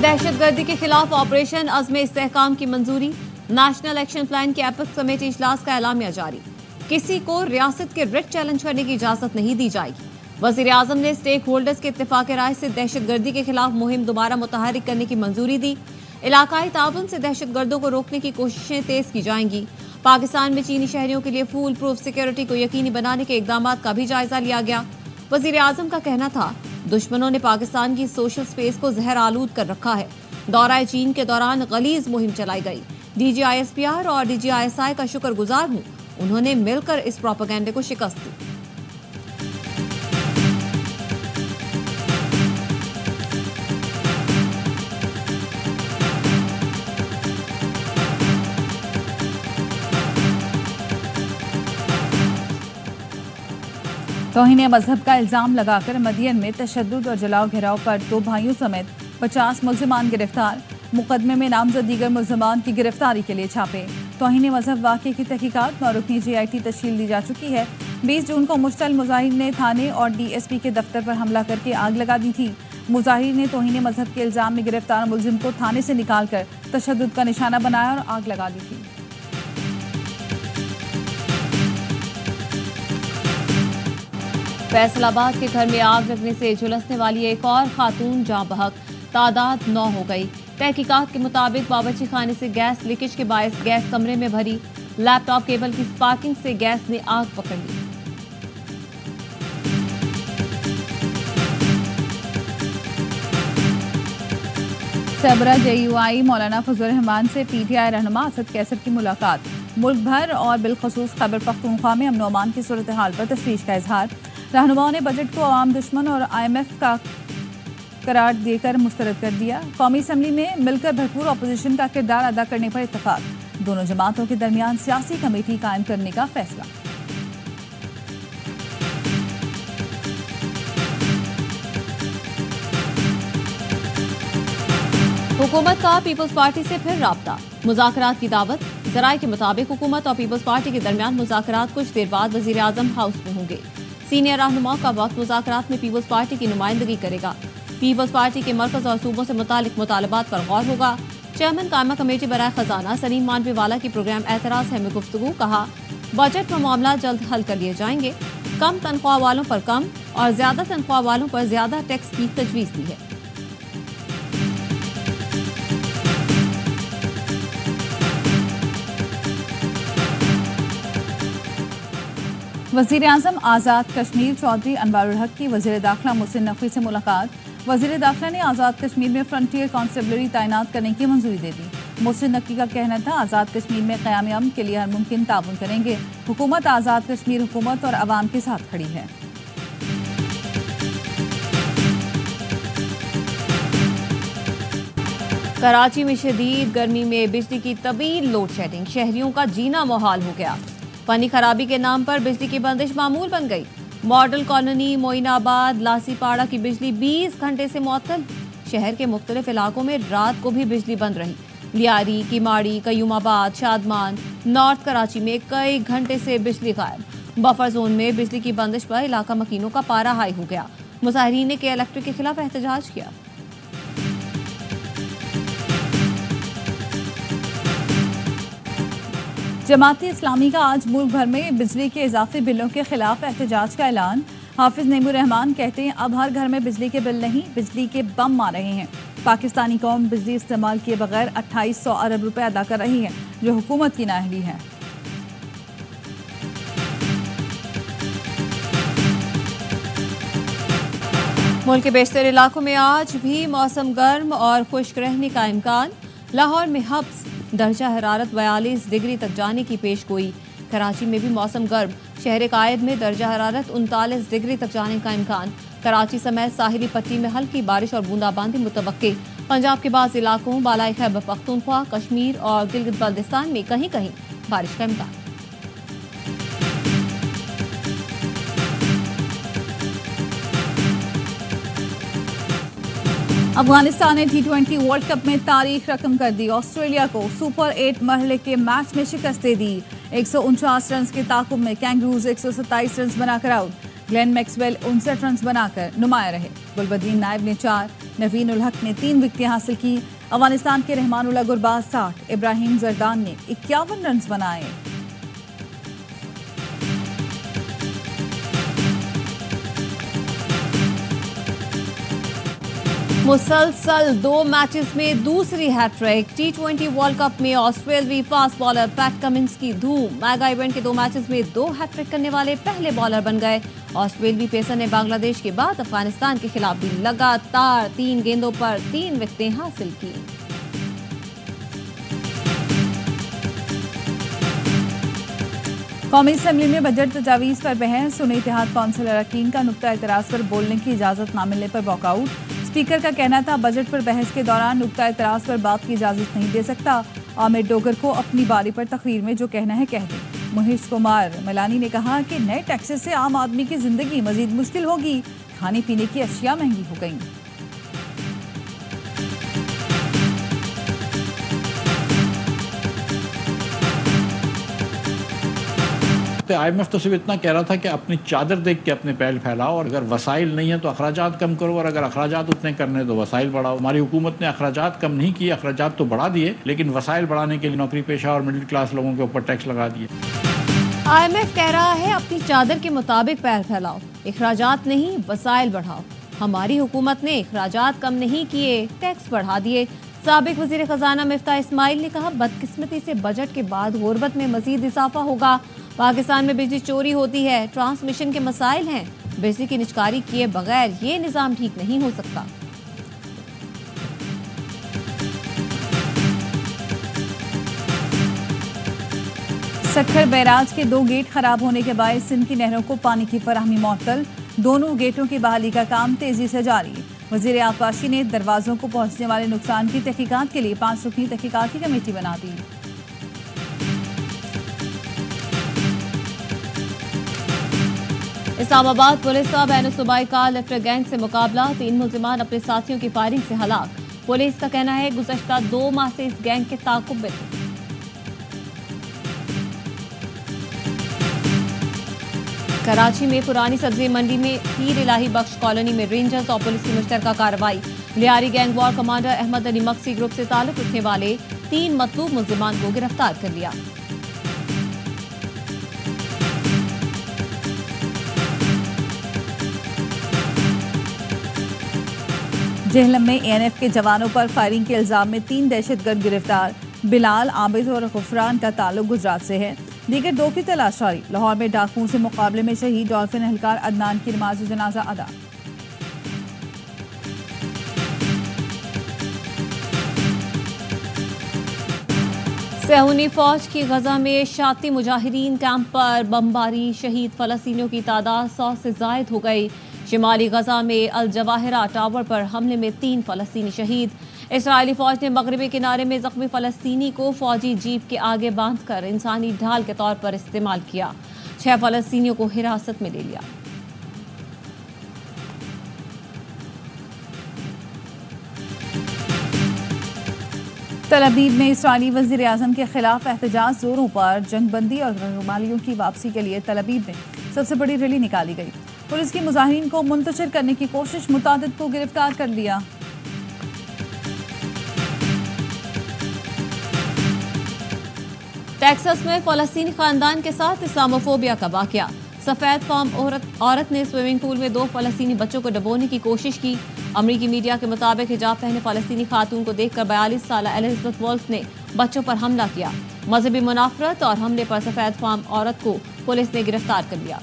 दहशतगर्दी के खिलाफ ऑपरेशन अज़्म इस्तेहकाम की मंजूरी। नेशनल एक्शन प्लान की एपिक्स कमेटी इजलास का एलामिया जारी। किसी को रियासत के रिट चैलेंज करने की इजाजत नहीं दी जाएगी। वज़ीर आज़म ने स्टेक होल्डर्स के इत्तेफाक राय से दहशतगर्दी के खिलाफ मुहिम दोबारा मुतहरिक करने की मंजूरी दी। इलाकाई ताउन से दहशतगर्दों को रोकने की कोशिशें तेज की जाएंगी। पाकिस्तान में चीनी शहरियों के लिए फूल प्रूफ सिक्योरिटी को यकीनी बनाने के इकदाम का भी जायजा लिया गया। वज़ीर आज़म का कहना था, दुश्मनों ने पाकिस्तान की सोशल स्पेस को जहर आलूद कर रखा है। दौरा चीन के दौरान गलीज मुहिम चलाई गई। DGISPR और DGISI का शुक्रगुजार हूं, उन्होंने मिलकर इस प्रोपेगेंडे को शिकस्त दी। तौहीन मजहब का इल्जाम लगाकर मदियन में तशद्दुद और जलाओ घिराव पर 2 भाइयों समेत 50 मुल्जिमान गिरफ्तार। मुकदमे में नामजद दीगर मुल्जिमान की गिरफ्तारी के लिए छापे। तौहीन मजहब वाक़े की तहकीकात 9 रुकनी GIT तश्कील दी जा चुकी है। 20 जून को मुश्तल मुजाहिरीन ने थाने और DSP के दफ्तर पर हमला करके आग लगा दी थी। मुजाहिरीन ने तौहीन मजहब के इल्जाम में गिरफ्तार मुल्जिम को थाने से निकालकर तशद्दुद का निशाना बनाया और आग लगा दी थी। फैसलाबाद के घर में आग लगने से झुलसने वाली एक और खातून जाँ बहक, तादाद 9 हो गई। तहकीकात के मुताबिक बावर्ची खाने से गैस लीकेज के बायस गैस कमरे में भरी। लैपटॉप केबल की स्पार्किंग से गैस ने आग पकड़ ली। सरबरा JUI मौलाना फजल रहमान से PTI रहनुमा असद कैसर की मुलाकात। मुल्क भर और बिलखसूस खैबर पख्तूनख्वा में अमन अमान की सूरत हाल पर तशवीश का इजहार। रहनुमाओं ने बजट को अवाम दुश्मन और IMF का करार देकर मुस्तरद कर दिया। कौमी असम्बली में मिलकर भरपूर अपोजिशन का किरदार अदा करने पर इत्तफाक। दोनों जमातों के दरमियान सियासी कमेटी कायम करने का फैसला। हुकूमत का पीपल्स पार्टी से फिर राब्ता, मुज़ाकरात की दावत। जराये के मुताबिक हुकूमत और पीपल्स पार्टी के दरमियान मुज़ाकरात कुछ देर बाद वज़ीर आज़म हाउस में होंगे। सीनियर रहनुमाओं का वक्त मुज़ाकरात में पीपल्स पार्टी की नुमाइंदगी करेगा। पीपल्स पार्टी के मरकज और सूबों से मुतालिक मुतालबात पर गौर होगा। चेयरमैन कायमा कमेटी बराए खजाना सलीम मानवीवाला की प्रोग्राम एतराज़ है में गुफ्तगू। कहा, बजट में मामला जल्द हल कर लिए जाएंगे। कम तनख्वाह वालों पर कम और ज्यादा तनख्वाह वालों पर ज्यादा टैक्स की तजवीज़ दी है। वज़ीर आज़म आज़ाद कश्मीर चौधरी अनवारुल हक की वज़ीर दाखिला मोहसिन नकवी से मुलाकात। वज़ीर दाखिला ने आज़ाद कश्मीर में फ्रंटियर कांस्टेबलरी तैनात करने की मंजूरी दे दी। मोहसिन नकवी का कहना था, आज़ाद कश्मीर में क़याम अमन के लिए हर मुमकिन ताउन करेंगे। हुकूमत आज़ाद कश्मीर हुकूमत और अवाम के साथ खड़ी है। कराची में शदीद गर्मी में बिजली की तवील लोड शेडिंग, शहरियों का जीना मुहाल हो गया। पानी खराबी के नाम पर बिजली की बंदिश मामूल बन गई। मॉडल कॉलोनी, मोइनाबाद, लासीपाड़ा की बिजली 20 घंटे से मुअत्तल। शहर के मुख्तलिफ इलाकों में रात को भी बिजली बंद रही। लियारी, किमाड़ी, कयूमाबाद, शादमान, नॉर्थ कराची में कई घंटे से बिजली गायब। बफर जोन में बिजली की बंदिश पर इलाका मकीनों का पारा हाई हो गया। मुजाहिरीन ने के इलेक्ट्रिक के खिलाफ एहतजाज किया। जमात इस्लामी का आज मुल्क भर में बिजली के इजाफी बिलों के खिलाफ एहतजाज का ऐलान। हाफिज नेमू रहमान कहते हैं, अब हर घर में बिजली के बिल नहीं, बिजली के बम आ रहे हैं। पाकिस्तानी कौम बिजली इस्तेमाल किए बगैर 2800 अरब रुपए अदा कर रही है, जो हुकूमत की नाअहली है। मुल्क के बेशतर इलाकों में आज भी मौसम गर्म और खुश्क रहने का इम्कान। लाहौर में हब्स दर्जा हरारत 42 डिग्री तक जाने की पेशगोई। कराची में भी मौसम गर्म, शहर कायद में दर्जा हरारत 39 डिग्री तक जाने का इम्कान। कराची समेत साहिली पट्टी में हल्की बारिश और बूंदाबांदी मुतवक्के। पंजाब के बाज़ इलाकों, बालाई खैबर पख्तूनख्वा, कश्मीर और गिलगित बल्तिस्तान में कहीं कहीं बारिश का इम्कान। अफगानिस्तान ने T20 वर्ल्ड कप में तारीख रकम कर दी। ऑस्ट्रेलिया को सुपर 8 मरहले के मैच में शिकस्त दे दी। 149 रन के ताकुब में कैंगरूज 127 रन बनाकर आउट। ग्लेन मैक्सवेल 59 रन बनाकर नुमाया रहे। गुलबदीन नायब ने 4, नवीन उल हक ने 3 विकेटें हासिल की। अफगानिस्तान के रहमानुल्लाह गुरबाज 60, इब्राहिम जरदान ने 51 रन बनाए। मुसलसल 2 मैचेस में दूसरी हैट्रिक। T20 वर्ल्ड कप में ऑस्ट्रेलियाई फास्ट बॉलर पैट कमिंस की धूम। मेगा इवेंट के 2 मैचेस में 2 हैट्रिक करने वाले पहले बॉलर बन गए। ऑस्ट्रेलियाई पेसर ने बांग्लादेश के बाद अफगानिस्तान के खिलाफ भी लगातार 3 गेंदों पर 3 विकेटें हासिल की। कौमी असम्बली में बजट तजावीज़ पर बहस। सुन्नी इत्तेहाद कौंसिल अरकान का नुक्ता एतराज़ पर बोलने की इजाज़त ना मिलने पर वॉकआउट। स्पीकर का कहना था बजट पर बहस के दौरान नुक्ता एतराज़ पर बात की इजाज़त नहीं दे सकता। आमिर डोगर को अपनी बारी पर तकरीर में जो कहना है कह दें। मुहिश कुमार मलानी ने कहा कि नए टैक्सेस से आम आदमी की जिंदगी मजीद मुश्किल होगी। खाने पीने की अशिया महंगी हो गई। IMF तो सिर्फ इतना कह रहा था कि अपनी चादर देख के अपने पैर फैलाओ, और अगर वसाइल नहीं है तो अखराजात कम करो, और अगर अखराजात उतने करने तो वसाइल बढ़ाओ। हमारी हुकूमत ने अखराजात कम नहीं किए, अखराजात तो बढ़ा दिए, लेकिन वसाइल बढ़ाने के लिए नौकरी पेशा और मिडिल क्लास लोगों के ऊपर टैक्स लगा दिए। IMF कह रहा है अपनी चादर के मुताबिक पैर फैलाओ, अखराजात नहीं वसाइल बढ़ाओ। हमारी हुकूमत ने अखराजात कम नहीं किए, टैक्स बढ़ा दिए। साबिक वजीर खजाना मिफ्ता इस्माइल ने कहा बदकिस्मती से बजट के बाद गुर्बत में मजीद इजाफा होगा। पाकिस्तान में बिजली चोरी होती है, ट्रांसमिशन के मसाइल हैं, बिजली की निजकारी किए बगैर ये निज़ाम ठीक नहीं हो सकता। सक्खर बैराज के 2 गेट खराब होने के बायस सिंध की नहरों को पानी की फराहमी मुअत्तल। दोनों गेटों की बहाली का काम तेजी से जारी। वजीर आबकारी ने दरवाजों को पहुंचने वाले नुकसान की तहकीकात के लिए 5 रुकनी तहकीकाती कमेटी बना दी। इस्लामाबाद पुलिस का बैन-उस-सूबाई कार लिफ्टर गैंग से मुकाबला। 3 मुल्जिमान अपने साथियों की फायरिंग से हलाक। पुलिस का कहना है गुज़श्ता 2 माह से इस गैंग के ताक़ुब में थे। कराची में पुरानी सब्जी मंडी में पीर इलाही बख्श कॉलोनी में रेंजर्स और पुलिस की मुश्तरका कार्रवाई। Lyari gang war commander Ahmed Ali मक्सी ग्रुप से ताल्लुक रखने वाले 3 मतलूब मुल्जिमान को गिरफ्तार कर लिया। जेहलम में ANF के जवानों पर फायरिंग के इल्जाम में 3 दहशतगर्द गिरफ्तार। बिलाल, आबिद और गुफरान का ताल्लुक गुजरात से है। दीगर 2 की तलाश जारी। लाहौर में डाकुओं से मुकाबले में शहीद डॉल्फिन एहलकार अदनान की नमाज जनाजा अदा। सहूनी फौज की गजा में शाती मुजाहिदीन कैंप पर बमबारी। शहीद फलस्तीनियों की तादाद 100 से जायद हो गई। शिमाली गजा में अल जवाहिरा टावर पर हमले में 3 फलस्तीनी शहीद। इस्राएली फौज ने मगरबी किनारे में जख्मी फलस्तीनी को फौजी जीप के आगे बांधकर इंसानी ढाल के तौर पर इस्तेमाल किया। 6 फलस्तीनियों को हिरासत में ले लिया। तल अबीब में इस्राएली वज़ीर आज़म के खिलाफ एहतजाज जोरों पर। जंगबंदी और गैरमालियों की वापसी के लिए तल अबीब में सबसे बड़ी रैली निकाली गई। पुलिस की मुजाहिरीन को मुंतशिर करने की कोशिश, मुतादिद को गिरफ्तार कर लिया। टेक्सास में फलस्तीनी खानदान के साथ इस्लामोफोबिया का वाकया। सफेद फार्म औरत ने स्विमिंग पूल में 2 फलस्तीनी बच्चों को डुबोने की कोशिश की। अमरीकी मीडिया के मुताबिक हिजाब पहने फलस्तीनी खातून को देखकर 42 साल एलिजाबेथ वॉल्फ ने बच्चों पर हमला किया। मजहबी मुनाफरत और हमले पर सफेद फार्म औरत को पुलिस ने गिरफ्तार कर लिया।